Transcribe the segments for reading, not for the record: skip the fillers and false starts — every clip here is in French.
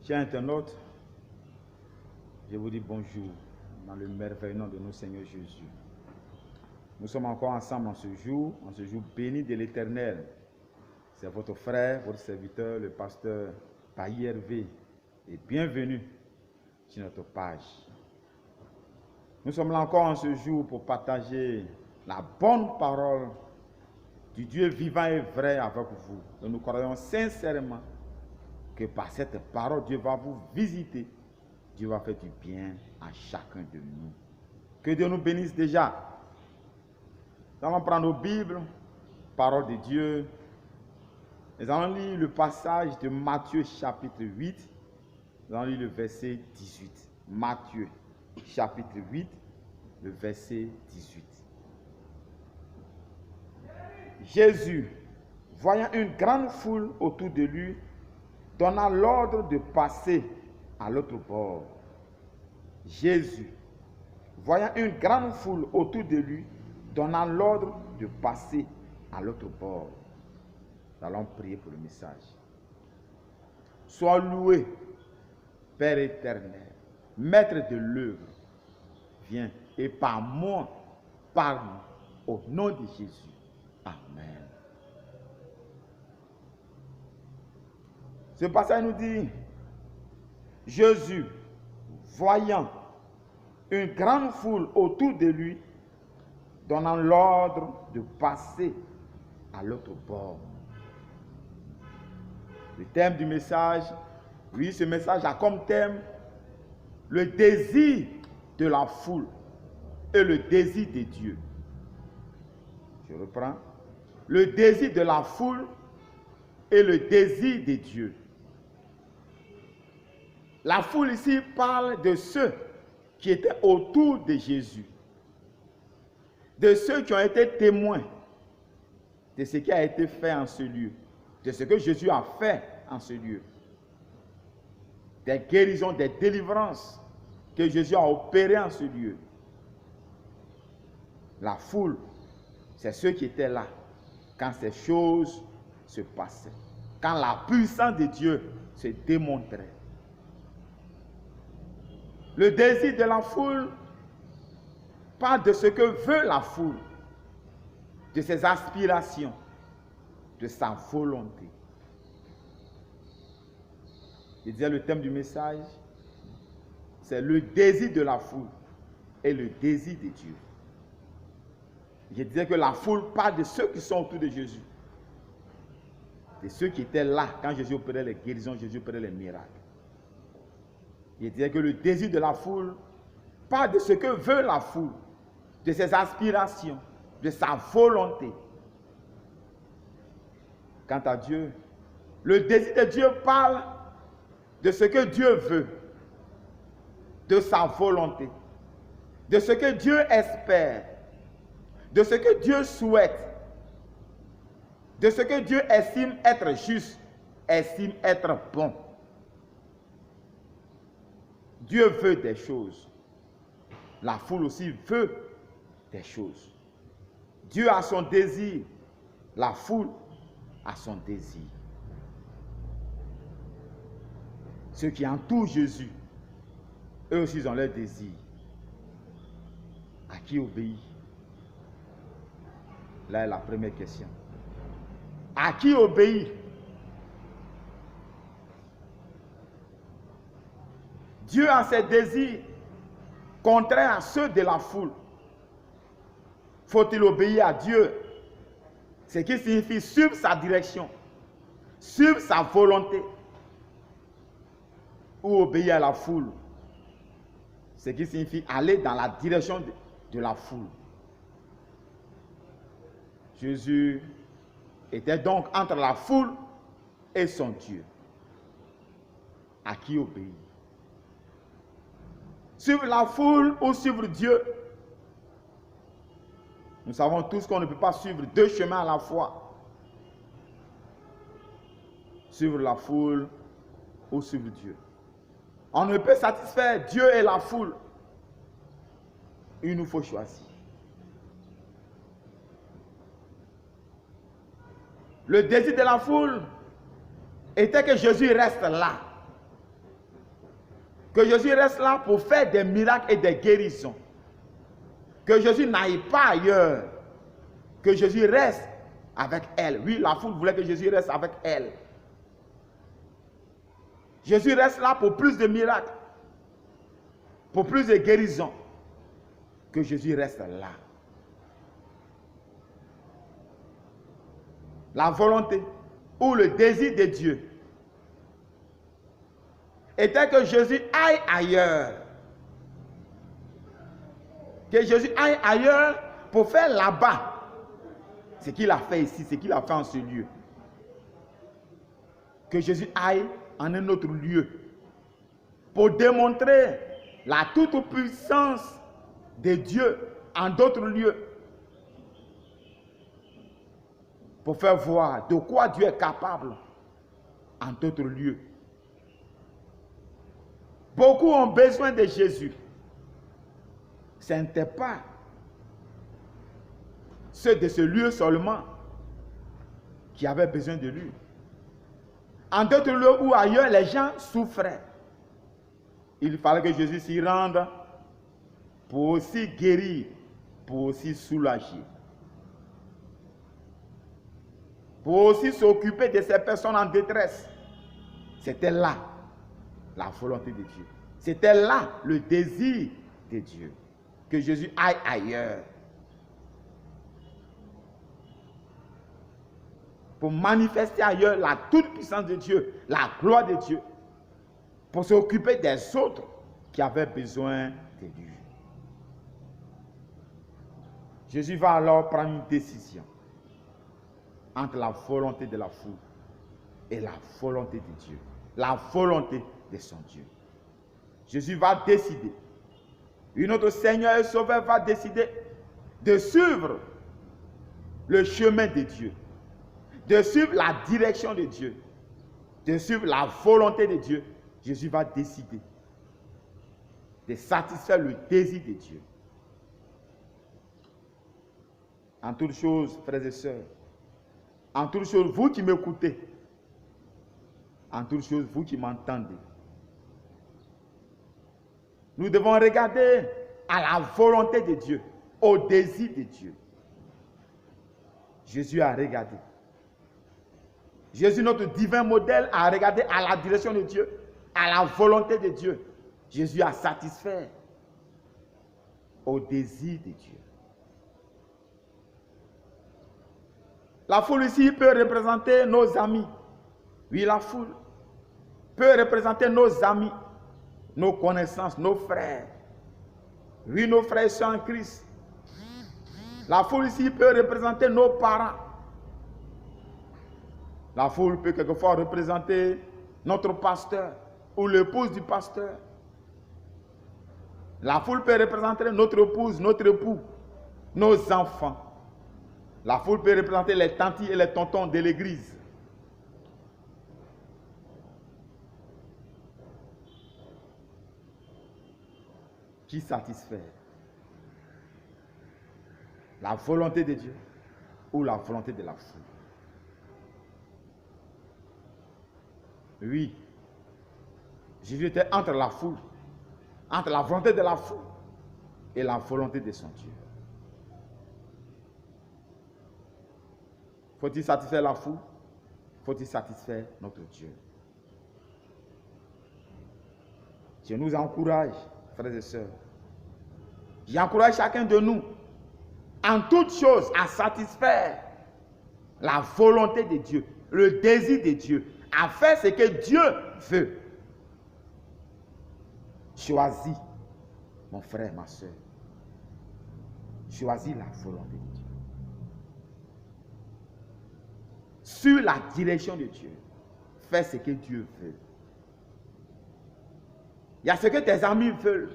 Chers internautes, je vous dis bonjour dans le merveilleux nom de notre Seigneur Jésus. Nous sommes encore ensemble en ce jour béni de l'Éternel. C'est votre frère, votre serviteur, le pasteur Pailly Hervé. Et bienvenue sur notre page. Nous sommes là encore en ce jour pour partager la bonne parole du Dieu vivant et vrai avec vous. Et nous croyons sincèrement que par cette parole, Dieu va vous visiter. Dieu va faire du bien à chacun de nous. Que Dieu nous bénisse déjà. Nous allons prendre nos Bibles, parole de Dieu. Nous allons lire le passage de Matthieu chapitre 8. Nous allons lire le verset 18. Matthieu chapitre 8, le verset 18. Jésus, voyant une grande foule autour de lui, donna l'ordre de passer à l'autre bord. Jésus, voyant une grande foule autour de lui, donna l'ordre de passer à l'autre bord. Nous allons prier pour le message. Sois loué, Père éternel, Maître de l'œuvre. Viens et par moi, parle-nous au nom de Jésus. Amen. Ce passage nous dit, Jésus, voyant une grande foule autour de lui, donnant l'ordre de passer à l'autre bord. Le thème du message, oui, ce message a comme thème le désir de la foule et le désir de Dieu. Je reprends. Le désir de la foule et le désir de Dieu. La foule ici parle de ceux qui étaient autour de Jésus, de ceux qui ont été témoins de ce qui a été fait en ce lieu, de ce que Jésus a fait en ce lieu, des guérisons, des délivrances que Jésus a opérées en ce lieu. La foule, c'est ceux qui étaient là quand ces choses se passaient, quand la puissance de Dieu se démontrait. Le désir de la foule parle de ce que veut la foule, de ses aspirations, de sa volonté. Je disais, le thème du message, c'est le désir de la foule et le désir de Dieu. Je disais que la foule parle de ceux qui sont autour de Jésus, de ceux qui étaient là quand Jésus opérait les guérisons, Jésus opérait les miracles. Je disais que le désir de la foule parle de ce que veut la foule, de ses aspirations, de sa volonté. Quant à Dieu, le désir de Dieu parle de ce que Dieu veut, de sa volonté, de ce que Dieu espère, de ce que Dieu souhaite, de ce que Dieu estime être juste, estime être bon. Dieu veut des choses. La foule aussi veut des choses. Dieu a son désir. La foule a son désir. Ceux qui entourent Jésus, eux aussi ont leur désir. À qui obéir? Là est la première question. À qui obéir? Dieu a ses désirs contraires à ceux de la foule. Faut-il obéir à Dieu? Ce qui signifie suivre sa direction, suivre sa volonté. Ou obéir à la foule. Ce qui signifie aller dans la direction de la foule. Jésus était donc entre la foule et son Dieu. À qui obéir? Suivre la foule ou suivre Dieu? Nous savons tous qu'on ne peut pas suivre deux chemins à la fois. Suivre la foule ou suivre Dieu. On ne peut satisfaire Dieu et la foule. Il nous faut choisir. Le désir de la foule était que Jésus reste là. Que Jésus reste là pour faire des miracles et des guérisons. Que Jésus n'aille pas ailleurs. Que Jésus reste avec elle. Oui, la foule voulait que Jésus reste avec elle. Jésus reste là pour plus de miracles, pour plus de guérisons. Que Jésus reste là. La volonté ou le désir de Dieu était que Jésus aille ailleurs. Que Jésus aille ailleurs pour faire là-bas ce qu'il a fait ici, ce qu'il a fait en ce lieu. Que Jésus aille en un autre lieu pour démontrer la toute-puissance de Dieu en d'autres lieux. Pour faire voir de quoi Dieu est capable en d'autres lieux. Beaucoup ont besoin de Jésus. Ce n'était pas ceux de ce lieu seulement qui avaient besoin de lui. En d'autres lieux ou ailleurs, les gens souffraient. Il fallait que Jésus s'y rende pour aussi guérir, pour aussi soulager. Pour aussi s'occuper de ces personnes en détresse. C'était là la volonté de Dieu. C'était là le désir de Dieu. Que Jésus aille ailleurs. Pour manifester ailleurs la toute-puissance de Dieu, la gloire de Dieu. Pour s'occuper des autres qui avaient besoin de lui. Jésus va alors prendre une décision entre la volonté de la foule et la volonté de Dieu. La volonté de son Dieu. Jésus va décider. Notre Seigneur et Sauveur va décider de suivre le chemin de Dieu. De suivre la direction de Dieu. De suivre la volonté de Dieu. Jésus va décider de satisfaire le désir de Dieu. En toutes choses, frères et sœurs, en toutes choses, vous qui m'écoutez, en toutes choses, vous qui m'entendez, nous devons regarder à la volonté de Dieu, au désir de Dieu. Jésus a regardé. Jésus, notre divin modèle, a regardé à la direction de Dieu, à la volonté de Dieu. Jésus a satisfait au désir de Dieu. La foule ici peut représenter nos amis. Oui, la foule peut représenter nos amis, nos connaissances, nos frères. Oui, nos frères sont en Christ. La foule ici peut représenter nos parents. La foule peut quelquefois représenter notre pasteur ou l'épouse du pasteur. La foule peut représenter notre épouse, notre époux, nos enfants. La foule peut représenter les tantis et les tontons de l'église. Qui satisfait la volonté de Dieu ou la volonté de la foule? Oui, Jésus était entre la foule, entre la volonté de la foule et la volonté de son Dieu. Faut-il satisfaire la foule? Faut-il satisfaire notre Dieu? Je nous encourage, frères et sœurs. J'encourage chacun de nous, en toute chose, à satisfaire la volonté de Dieu, le désir de Dieu, à faire ce que Dieu veut. Choisis, mon frère, ma soeur. Choisis la volonté de Dieu. Sur la direction de Dieu, fais ce que Dieu veut. Il y a ce que tes amis veulent.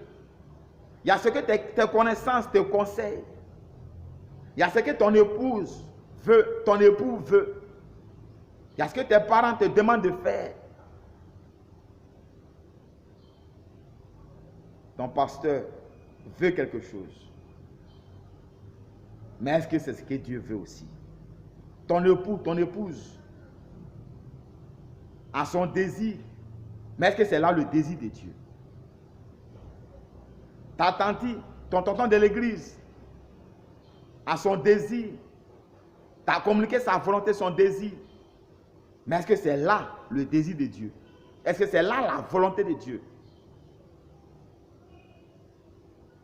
Il y a ce que tes connaissances te conseillent. Il y a ce que ton épouse veut, ton époux veut. Il y a ce que tes parents te demandent de faire. Ton pasteur veut quelque chose. Mais est-ce que c'est ce que Dieu veut aussi? Ton époux, ton épouse a son désir. Mais est-ce que c'est là le désir de Dieu? ta tante, ton tonton de l'église, a son désir. Tu as communiqué sa volonté, son désir. Mais est-ce que c'est là le désir de Dieu? Est-ce que c'est là la volonté de Dieu?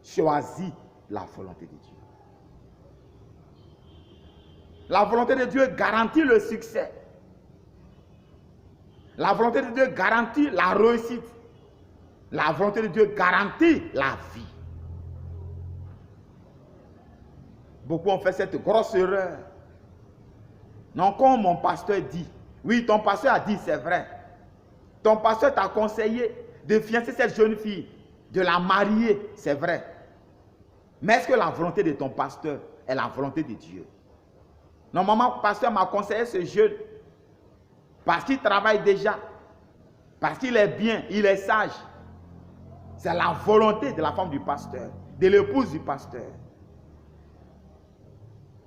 Choisis la volonté de Dieu. La volonté de Dieu garantit le succès. La volonté de Dieu garantit la réussite. La volonté de Dieu garantit la vie. Beaucoup ont fait cette grosse erreur. Non, comme mon pasteur dit. Oui, ton pasteur a dit, c'est vrai. Ton pasteur t'a conseillé de fiancer cette jeune fille, de la marier, c'est vrai. Mais est-ce que la volonté de ton pasteur est la volonté de Dieu? Normalement, le pasteur m'a conseillé ce jeune parce qu'il travaille déjà, parce qu'il est bien, il est sage. C'est la volonté de la femme du pasteur, de l'épouse du pasteur.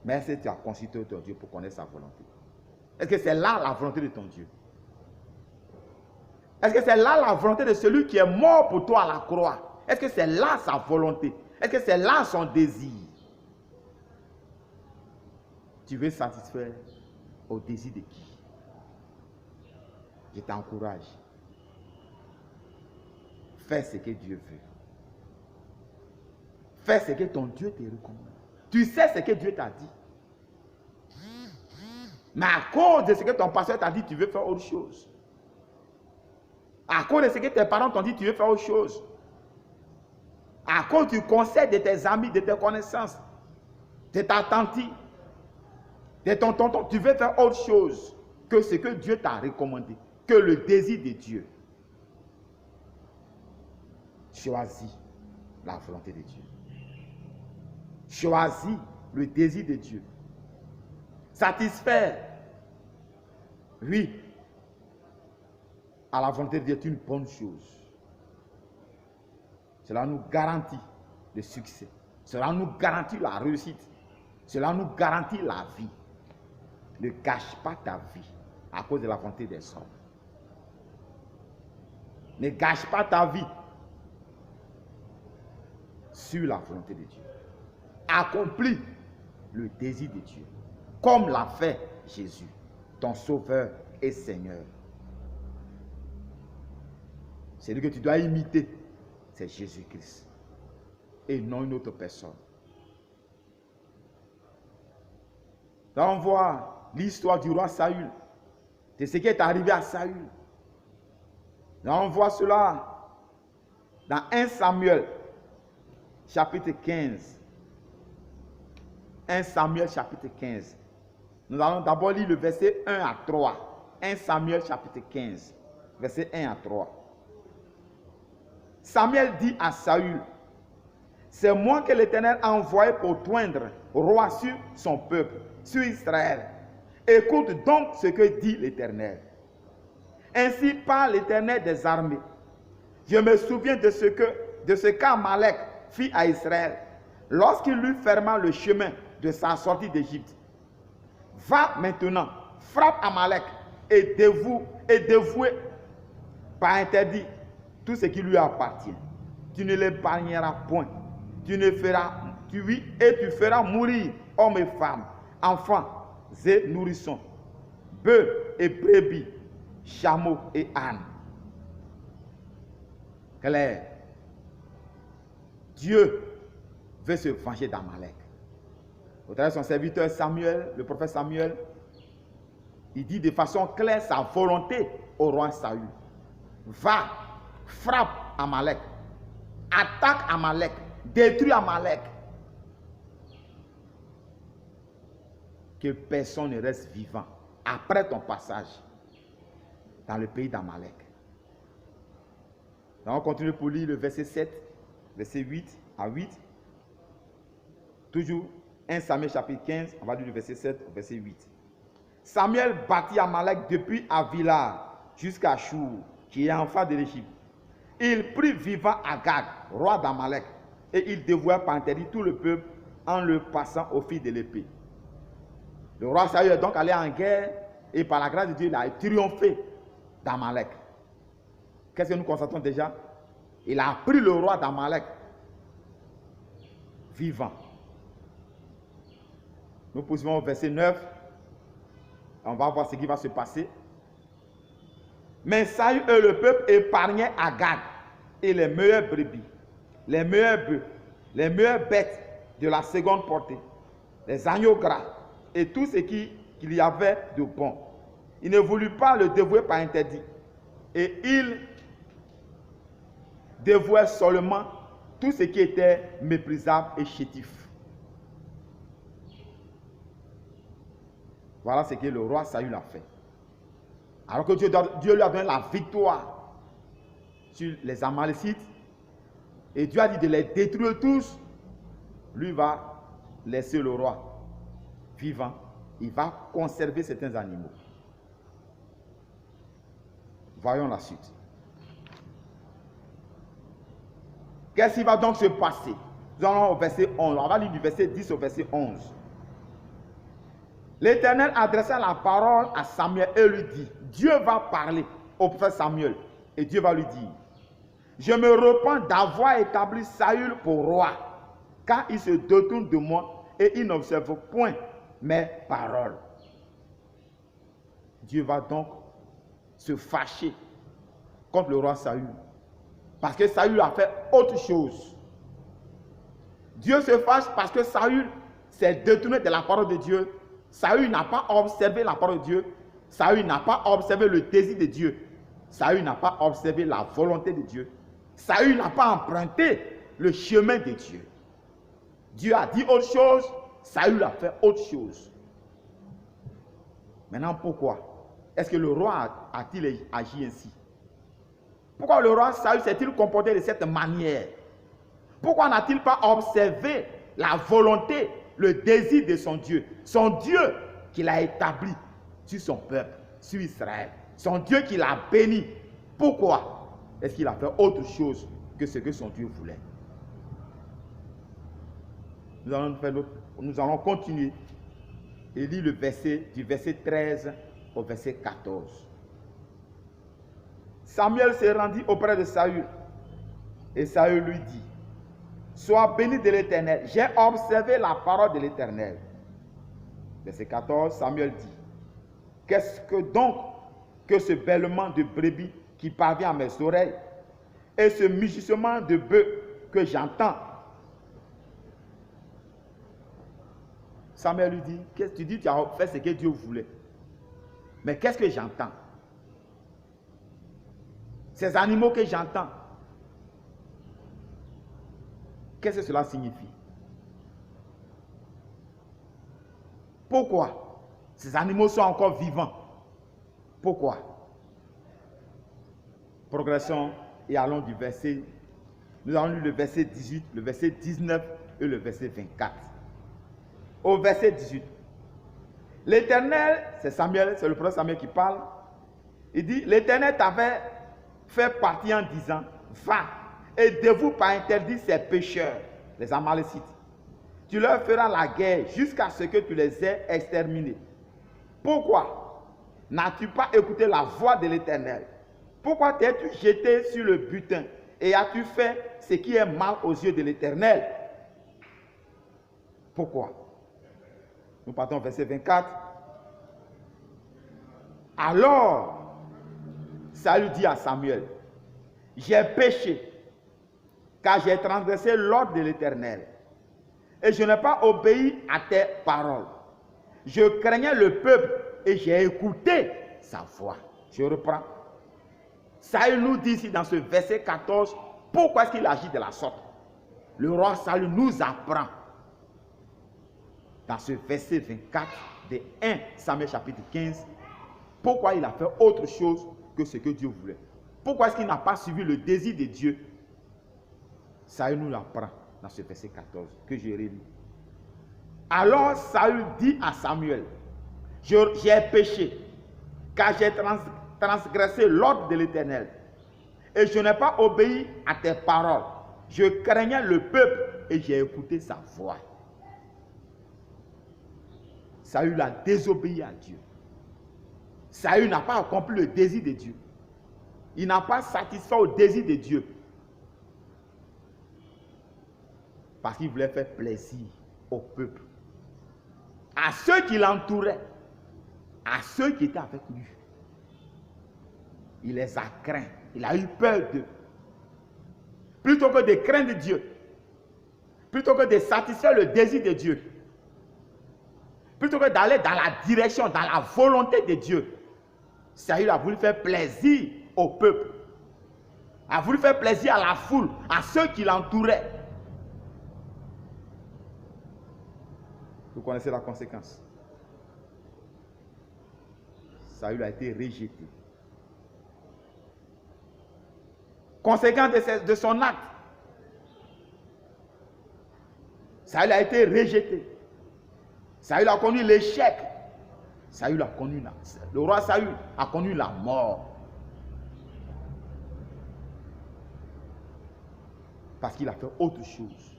Mais est-ce que tu as consulté ton Dieu pour connaître sa volonté? Est-ce que c'est là la volonté de ton Dieu? Est-ce que c'est là la volonté de celui qui est mort pour toi à la croix? Est-ce que c'est là sa volonté? Est-ce que c'est là son désir? Tu veux satisfaire au désir de qui? Je t'encourage. Fais ce que Dieu veut. Fais ce que ton Dieu te recommande. Tu sais ce que Dieu t'a dit. Mais à cause de ce que ton pasteur t'a dit, tu veux faire autre chose. À cause de ce que tes parents t'ont dit, tu veux faire autre chose. À cause du conseil de tes amis, de tes connaissances, de ta tante, de ton tonton, tu veux faire autre chose que ce que Dieu t'a recommandé, que le désir de Dieu. Choisis la volonté de Dieu. Choisis le désir de Dieu. Satisfaire, oui, à la volonté de Dieu est une bonne chose. Cela nous garantit le succès. Cela nous garantit la réussite. Cela nous garantit la vie. Ne gâche pas ta vie à cause de la volonté des hommes. Ne gâche pas ta vie sur la volonté de Dieu. Accomplis le désir de Dieu, comme l'a fait Jésus, ton Sauveur et Seigneur. Celui que tu dois imiter, c'est Jésus-Christ, et non une autre personne. Là, on voit l'histoire du roi Saül, de ce qui est arrivé à Saül. Là, on voit cela dans 1 Samuel, chapitre 15. 1 Samuel, chapitre 15. Nous allons d'abord lire le verset 1 à 3. 1 Samuel, chapitre 15, verset 1 à 3. Samuel dit à Saül, c'est moi que l'Éternel a envoyé pour toindre roi sur son peuple, sur Israël. Écoute donc ce que dit l'Éternel. Ainsi parle l'Éternel des armées. Je me souviens de ce qu'Amalek fit à Israël lorsqu'il lui ferma le chemin de sa sortie d'Égypte. Va maintenant, frappe Amalek et dévoue par interdit tout ce qui lui appartient. Tu ne l'épargneras point. Tu feras mourir hommes et femmes, enfants et nourrissons, bœufs et brebis, chameaux et ânes. Claire. Dieu veut se venger d'Amalek. Au travers de son serviteur Samuel, le prophète Samuel, il dit de façon claire sa volonté au roi Saül. Va, frappe Amalek, attaque Amalek, détruis Amalek. Que personne ne reste vivant après ton passage dans le pays d'Amalek. On continue pour lire le verset 7, verset 8 à 8. Toujours 1 Samuel chapitre 15, on va lire le verset 7 au verset 8. Samuel bâtit Amalek depuis Avila jusqu'à Chour, qui est en face de l'Égypte. Il prit vivant Agag, roi d'Amalek, et il dévoua par interdit tout le peuple en le passant au fil de l'épée. Le roi Saül est donc allé en guerre et par la grâce de Dieu, il a triomphé d'Amalek. Qu'est-ce que nous constatons déjà? Il a pris le roi d'Amalek vivant. Nous poursuivons au verset 9. On va voir ce qui va se passer. Mais Saül et le peuple épargnaient Agag et les meilleures brebis, les meilleurs bœufs, les meilleures bêtes de la seconde portée, les agneaux gras et tout ce qu'il y avait de bon. Il ne voulut pas le dévouer par interdit. Et il dévouait seulement tout ce qui était méprisable et chétif. Voilà ce que le roi Saül a fait. Alors que Dieu lui a donné la victoire sur les Amalécites, et Dieu a dit de les détruire tous, lui va laisser le roi vivant. Il va conserver certains animaux. Voyons la suite. Qu'est-ce qui va donc se passer? Nous allons au verset 11. On va lire du verset 10 au verset 11. L'Éternel adressa la parole à Samuel et lui dit, Dieu va parler au prophète Samuel. Et Dieu va lui dire, je me repens d'avoir établi Saül pour roi, car il se détourne de moi et il n'observe point mes paroles. Dieu va donc se fâcher contre le roi Saül, parce que Saül a fait autre chose. Dieu se fâche parce que Saül s'est détourné de la parole de Dieu. Saül n'a pas observé la parole de Dieu. Saül n'a pas observé le désir de Dieu. Saül n'a pas observé la volonté de Dieu. Saül n'a pas emprunté le chemin de Dieu. Dieu a dit autre chose, Saül a fait autre chose. Maintenant, pourquoi est-ce que le roi a-t-il agi ainsi? Pourquoi le roi Saül s'est-il comporté de cette manière? Pourquoi n'a-t-il pas observé la volonté, le désir de son Dieu? Son Dieu qu'il a établi sur son peuple, sur Israël. Son Dieu qu'il a béni. Pourquoi est-ce qu'il a fait autre chose que ce que son Dieu voulait? Nous allons continuer et lire le verset du verset 13 au verset 14. Samuel se rendit auprès de Saül et Saül lui dit, sois béni de l'Éternel, j'ai observé la parole de l'Éternel. Verset 14, Samuel dit, qu'est-ce que donc que ce bêlement de brebis qui parvient à mes oreilles et ce mugissement de bœuf que j'entends? Samuel lui dit, tu dis tu as fait ce que Dieu voulait, mais qu'est-ce que j'entends? Ces animaux que j'entends, qu'est-ce que cela signifie? Pourquoi ces animaux sont encore vivants? Pourquoi? Progressons et allons du verset, nous allons lire le verset 18, le verset 19 et le verset 24. Au verset 18, l'Éternel, c'est Samuel, c'est le prophète Samuel qui parle, il dit, l'Éternel t'avait fait partir en disant, va et dévoue par interdit ces pécheurs, les Amalécites. Tu leur feras la guerre jusqu'à ce que tu les aies exterminés. Pourquoi n'as-tu pas écouté la voix de l'Éternel? Pourquoi t'es-tu jeté sur le butin et as-tu fait ce qui est mal aux yeux de l'Éternel? Pourquoi? Nous partons au verset 24. Alors, Saül dit à Samuel, j'ai péché, car j'ai transgressé l'ordre de l'Éternel, et je n'ai pas obéi à tes paroles. Je craignais le peuple, et j'ai écouté sa voix. Je reprends. Saül nous dit ici dans ce verset 14, pourquoi est-ce qu'il agit de la sorte? Le roi Saül nous apprend, dans ce verset 24 de 1 Samuel chapitre 15, pourquoi il a fait autre chose que ce que Dieu voulait. Pourquoi est-ce qu'il n'a pas suivi le désir de Dieu? Saül nous l'apprend dans ce verset 14 que je relis. Alors Saül dit à Samuel, j'ai péché, car j'ai transgressé l'ordre de l'Éternel, et je n'ai pas obéi à tes paroles. Je craignais le peuple et j'ai écouté sa voix. Saül a désobéi à Dieu. Saül n'a pas accompli le désir de Dieu. Il n'a pas satisfait au désir de Dieu. Parce qu'il voulait faire plaisir au peuple, à ceux qui l'entouraient, à ceux qui étaient avec lui. Il les a craints, il a eu peur d'eux. Plutôt que de craindre Dieu, plutôt que de satisfaire le désir de Dieu, plutôt que d'aller dans la direction, dans la volonté de Dieu, Saül a voulu faire plaisir au peuple, a voulu faire plaisir à la foule, à ceux qui l'entouraient. Vous connaissez la conséquence. Saül a été rejeté. Conséquence de son acte, Saül a été rejeté. Saül a connu l'échec. Le roi Saül a connu la mort. Parce qu'il a fait autre chose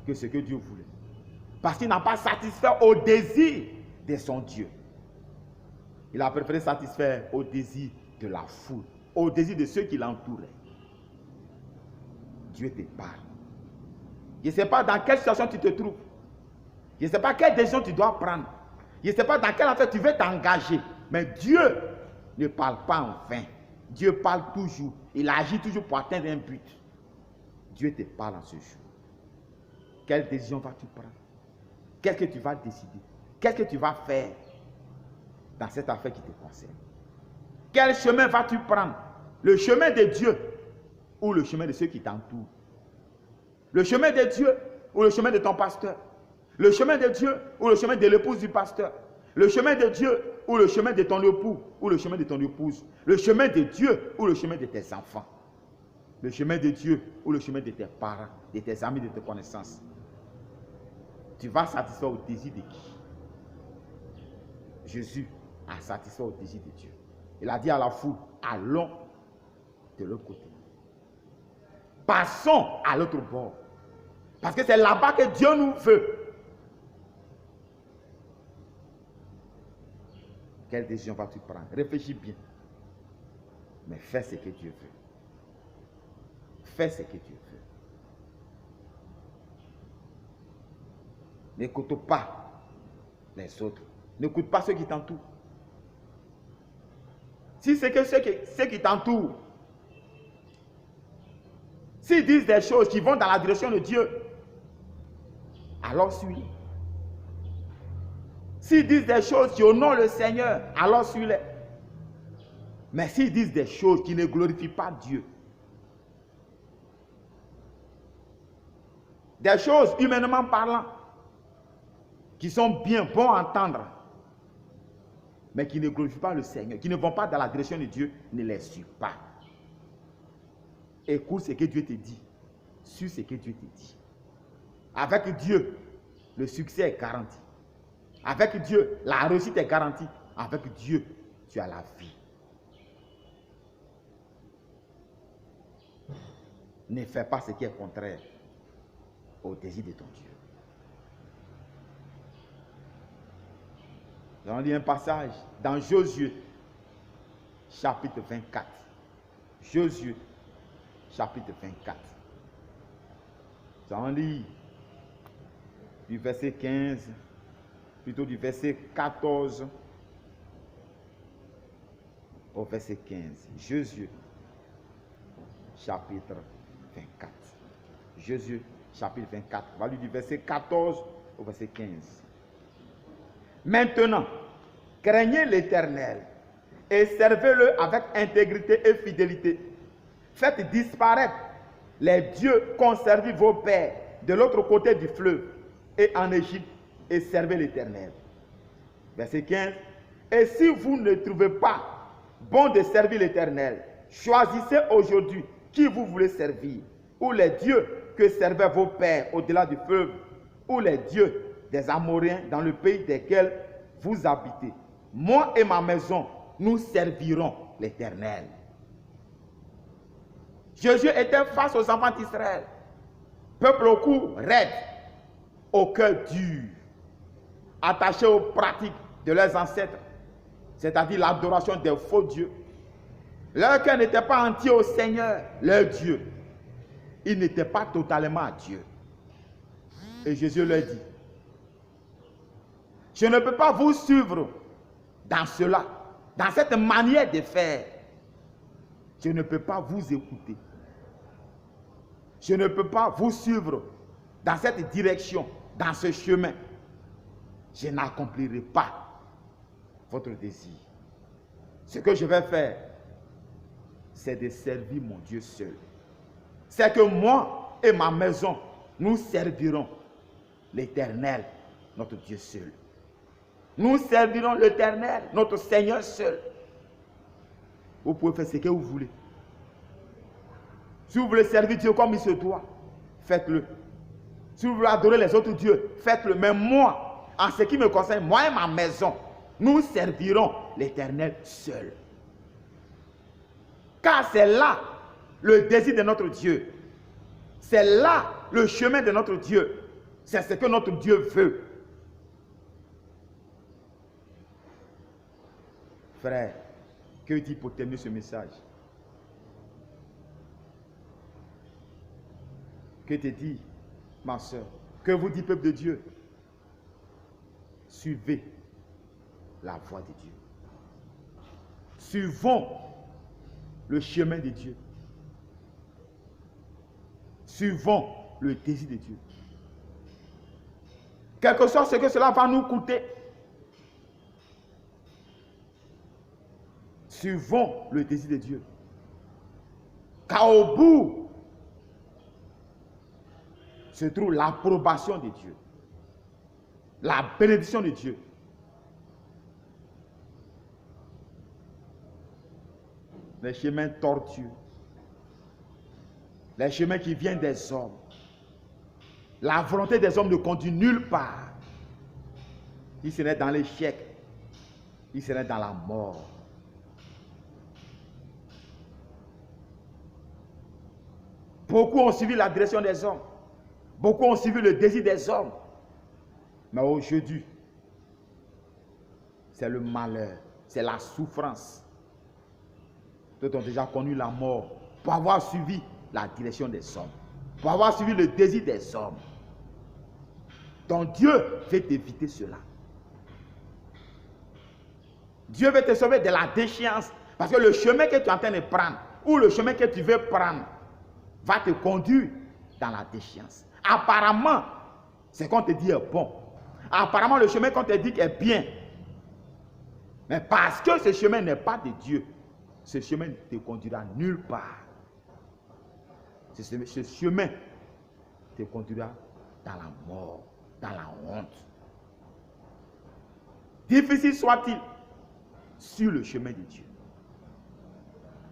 que ce que Dieu voulait. Parce qu'il n'a pas satisfait au désir de son Dieu. Il a préféré satisfaire au désir de la foule, au désir de ceux qui l'entouraient. Dieu te parle. Je ne sais pas dans quelle situation tu te trouves. Je ne sais pas quelle décision tu dois prendre. Je ne sais pas dans quelle affaire tu veux t'engager. Mais Dieu ne parle pas en vain. Dieu parle toujours. Il agit toujours pour atteindre un but. Dieu te parle en ce jour. Quelle décision vas-tu prendre? Qu'est-ce que tu vas décider? Qu'est-ce que tu vas faire dans cette affaire qui te concerne? Quel chemin vas-tu prendre? Le chemin de Dieu ou le chemin de ceux qui t'entourent? Le chemin de Dieu ou le chemin de ton pasteur? Le chemin de Dieu ou le chemin de l'épouse du pasteur? Le chemin de Dieu ou le chemin de ton époux ou le chemin de ton épouse? Le chemin de Dieu ou le chemin de tes enfants? Le chemin de Dieu ou le chemin de tes parents, de tes amis, de tes connaissances? Tu vas satisfaire au désir de qui? Jésus a satisfait au désir de Dieu. Il a dit à la foule, allons de l'autre côté. Passons à l'autre bord. Parce que c'est là-bas que Dieu nous veut. Quelle décision vas-tu prendre? Réfléchis bien. Mais fais ce que Dieu veut. Fais ce que Dieu veut. N'écoute pas les autres. N'écoute pas ceux qui t'entourent. Si c'est que ceux qui t'entourent, s'ils disent des choses qui vont dans la direction de Dieu, alors suis-les. S'ils disent des choses qui honorent le Seigneur, alors suis-les. Mais s'ils disent des choses qui ne glorifient pas Dieu, des choses humainement parlant, qui sont bien bons à entendre, mais qui ne glorifient pas le Seigneur, qui ne vont pas dans la direction de Dieu, ne les suis pas. Écoute ce que Dieu te dit. Suis ce que Dieu te dit. Avec Dieu, le succès est garanti. Avec Dieu, la réussite est garantie. Avec Dieu, tu as la vie. Ne fais pas ce qui est contraire au désir de ton Dieu. Nous allons lire un passage dans Josué, chapitre 24. Josué, chapitre 24. Nous allons lire du verset 15, plutôt du verset 14 au verset 15. Josué, chapitre 24. Josué, chapitre 24. On va lire du verset 14 au verset 15. Maintenant, craignez l'Éternel et servez-le avec intégrité et fidélité. Faites disparaître les dieux qu'ont servi vos pères de l'autre côté du fleuve et en Égypte et servez l'Éternel. Verset 15. Et si vous ne trouvez pas bon de servir l'Éternel, choisissez aujourd'hui qui vous voulez servir, ou les dieux que servaient vos pères au-delà du fleuve, ou les dieux des Amoréens dans le pays desquels vous habitez. Moi et ma maison, nous servirons l'Éternel. Josué était face aux enfants d'Israël, peuple au cou raide, au cœur dur, attaché aux pratiques de leurs ancêtres, c'est-à-dire l'adoration des faux dieux. Leur cœur n'était pas entier au Seigneur, leur Dieu. Ils n'étaient pas totalement à Dieu. Et Jésus leur dit, je ne peux pas vous suivre dans cela, dans cette manière de faire. Je ne peux pas vous écouter. Je ne peux pas vous suivre dans cette direction, dans ce chemin. Je n'accomplirai pas votre désir. Ce que je vais faire, c'est de servir mon Dieu seul. C'est que moi et ma maison, nous servirons l'Éternel, notre Dieu seul. Nous servirons l'Éternel, notre Seigneur seul. Vous pouvez faire ce que vous voulez. Si vous voulez servir Dieu comme il se doit, faites-le. Si vous voulez adorer les autres dieux, faites-le. Mais moi, en ce qui me concerne, moi et ma maison, nous servirons l'Éternel seul. Car c'est là le désir de notre Dieu. C'est là le chemin de notre Dieu. C'est ce que notre Dieu veut. Frère, que dit pour terminer ce message? Que te dit, ma soeur? Que vous dit, peuple de Dieu? Suivez la voie de Dieu. Suivons le chemin de Dieu. Suivons le désir de Dieu. Quel que soit ce que cela va nous coûter, suivons le désir de Dieu. Car au bout se trouve l'approbation de Dieu, la bénédiction de Dieu. Les chemins tortueux, les chemins qui viennent des hommes, la volonté des hommes ne conduit nulle part. Il serait dans l'échec, il serait dans la mort. Beaucoup ont suivi la direction des hommes. Beaucoup ont suivi le désir des hommes. Mais aujourd'hui, c'est le malheur, c'est la souffrance. D'autres ont déjà connu la mort pour avoir suivi la direction des hommes, pour avoir suivi le désir des hommes. Donc Dieu veut t'éviter cela. Dieu veut te sauver de la déchéance. Parce que le chemin que tu es en train de prendre, ou le chemin que tu veux prendre, va te conduire dans la déchéance. Apparemment, ce qu'on te dit est bon. Apparemment, le chemin qu'on te dit est bien. Mais parce que ce chemin n'est pas de Dieu, ce chemin ne te conduira nulle part. Ce chemin te conduira dans la mort, dans la honte. Difficile soit-il, sur le chemin de Dieu.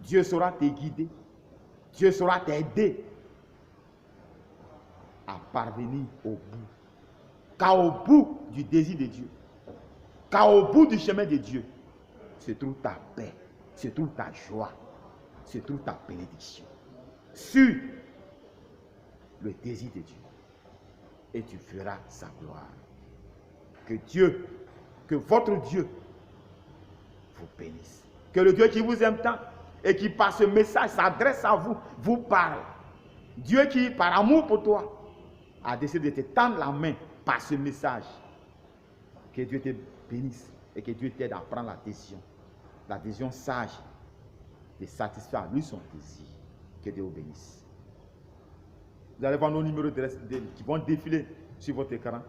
Dieu saura te guider. Dieu saura t'aider à parvenir au bout. Car au bout du désir de Dieu, car au bout du chemin de Dieu, se trouve ta paix, se trouve ta joie, se trouve ta bénédiction. Sur le désir de Dieu. Et tu feras sa gloire. Que Dieu, que votre Dieu vous bénisse. Que le Dieu qui vous aime tant et qui par ce message s'adresse à vous, vous parle. Dieu qui, par amour pour toi, a décidé de te tendre la main par ce message. Que Dieu te bénisse et que Dieu t'aide à prendre la décision sage de satisfaire lui son désir. Que Dieu vous bénisse. Vous allez voir nos numéros qui vont défiler sur votre écran.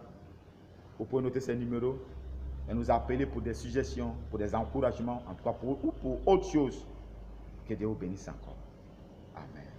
Vous pouvez noter ces numéros et nous appeler pour des suggestions, pour des encouragements, en tout cas pour autre chose. Que Dieu vous bénisse encore. Amen.